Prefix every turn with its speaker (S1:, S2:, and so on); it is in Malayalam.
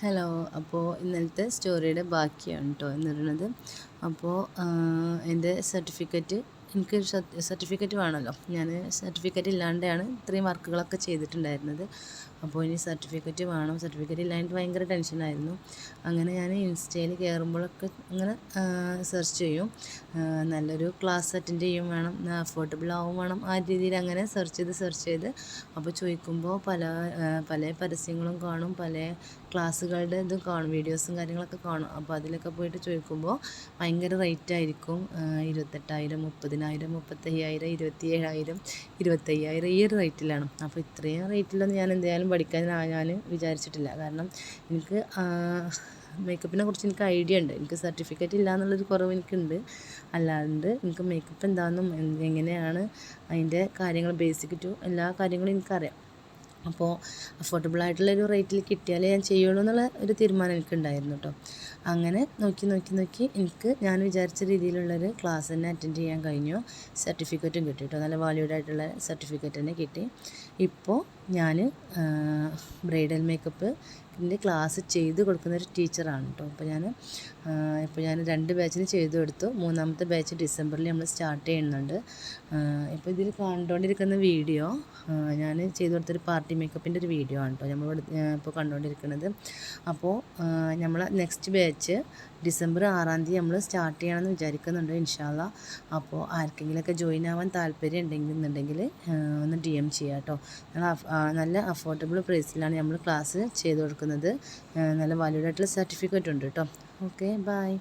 S1: ഹലോ. അപ്പോൾ ഇന്നലത്തെ സ്റ്റോറിയുടെ ബാക്കിയാണ് കേട്ടോ എന്നിരുന്നത്. അപ്പോൾ എൻ്റെ സർട്ടിഫിക്കറ്റ് എനിക്ക് സർട്ടിഫിക്കറ്റ് വേണമല്ലോ. ഞാൻ സർട്ടിഫിക്കറ്റ് ഇല്ലാണ്ടാണ് ഇത്രയും വർക്കുകളൊക്കെ ചെയ്തിട്ടുണ്ടായിരുന്നത്. അപ്പോൾ ഇനി സർട്ടിഫിക്കറ്റ് വേണം. സർട്ടിഫിക്കറ്റ് ഇല്ലാണ്ട് ഭയങ്കര ടെൻഷനായിരുന്നു. അങ്ങനെ ഞാൻ ഇൻസ്റ്റയിൽ കയറുമ്പോഴൊക്കെ അങ്ങനെ സെർച്ച് ചെയ്യും. നല്ലൊരു ക്ലാസ് അറ്റൻഡ് ചെയ്യും വേണം, അഫോർഡബിൾ ആവും വേണം, ആ രീതിയിൽ അങ്ങനെ സെർച്ച് ചെയ്ത് അപ്പോൾ ചോദിക്കുമ്പോൾ പല പരസ്യങ്ങളും കാണും, പല ക്ലാസ്സുകളുടെ ഇതും കാണും, വീഡിയോസും കാര്യങ്ങളൊക്കെ കാണും. അപ്പോൾ അതിലൊക്കെ പോയിട്ട് ചോദിക്കുമ്പോൾ ഭയങ്കര റേറ്റ് ആയിരിക്കും. 28,000, 30,000, 35,000, 27,000, 25,000 ഈ ഒരു റേറ്റിലാണ്. അപ്പോൾ ഇത്രയും റേറ്റിലൊന്നും ഞാൻ എന്തായാലും പഠിക്കാൻ ഞാൻ വിചാരിച്ചിട്ടില്ല. കാരണം എനിക്ക് മേക്കപ്പിനെ കുറിച്ച് എനിക്ക് ഐഡിയ ഉണ്ട്. എനിക്ക് സർട്ടിഫിക്കറ്റ് ഇല്ല എന്നുള്ളൊരു കുറവ് എനിക്കുണ്ട്. അല്ലാണ്ട് എനിക്ക് മേക്കപ്പ് എന്താണെന്നും എങ്ങനെയാണ് അതിൻ്റെ കാര്യങ്ങൾ ബേസിക് ടു എല്ലാ കാര്യങ്ങളും എനിക്കറിയാം. അപ്പോൾ അഫോർഡബിളായിട്ടുള്ളൊരു റേറ്റിൽ കിട്ടിയാലേ ഞാൻ ചെയ്യുള്ളൂ എന്നുള്ള ഒരു തീരുമാനം എനിക്കുണ്ടായിരുന്നു കേട്ടോ. അങ്ങനെ നോക്കി എനിക്ക് ഞാൻ വിചാരിച്ച രീതിയിലുള്ളൊരു ക്ലാസ് തന്നെ അറ്റൻഡ് ചെയ്യാൻ കഴിഞ്ഞു. സർട്ടിഫിക്കറ്റും കിട്ടി കേട്ടോ. നല്ല വാല്യൂഡ് ആയിട്ടുള്ള സർട്ടിഫിക്കറ്റ് തന്നെ കിട്ടി. ഇപ്പോൾ ഞാൻ ബ്രൈഡൽ മേക്കപ്പിൻ്റെ ക്ലാസ് ചെയ്ത് കൊടുക്കുന്നൊരു ടീച്ചറാണ് കേട്ടോ. ഇപ്പോൾ ഞാൻ 2 ബാച്ചിന് ചെയ്തു കൊടുത്തു. 3ാമത്തെ ബാച്ച് ഡിസംബറിൽ നമ്മൾ സ്റ്റാർട്ട് ചെയ്യുന്നുണ്ട്. ഇപ്പോൾ ഇതിൽ കണ്ടുകൊണ്ടിരിക്കുന്ന വീഡിയോ ഞാൻ ചെയ്തു കൊടുത്തൊരു പാർട്ടി മേക്കപ്പിൻ്റെ ഒരു വീഡിയോ ആണ് കേട്ടോ നമ്മളിവിടെ ഇപ്പോൾ കണ്ടുകൊണ്ടിരിക്കുന്നത്. അപ്പോൾ നമ്മൾ നെക്സ്റ്റ് ബാച്ച് ഡിസംബർ 6-ാം തീയതി നമ്മൾ സ്റ്റാർട്ട് ചെയ്യണമെന്ന് വിചാരിക്കുന്നുണ്ട് ഇൻഷാ അല്ലാഹ്. അപ്പോൾ ആർക്കെങ്കിലുമൊക്കെ ജോയിൻ ആവാൻ താല്പര്യം ഉണ്ടെന്നുണ്ടെങ്കിൽ ഒന്ന് DM ചെയ്യാം കേട്ടോ. നല്ല അഫോർഡബിൾ പ്രൈസിലാണ് നമ്മൾ ക്ലാസ് ചെയ്ത് കൊടുക്കുന്നത്. നല്ല വാല്യൂഡ് ആയിട്ടുള്ള സർട്ടിഫിക്കറ്റ് ഉണ്ട് കേട്ടോ. Okay, by.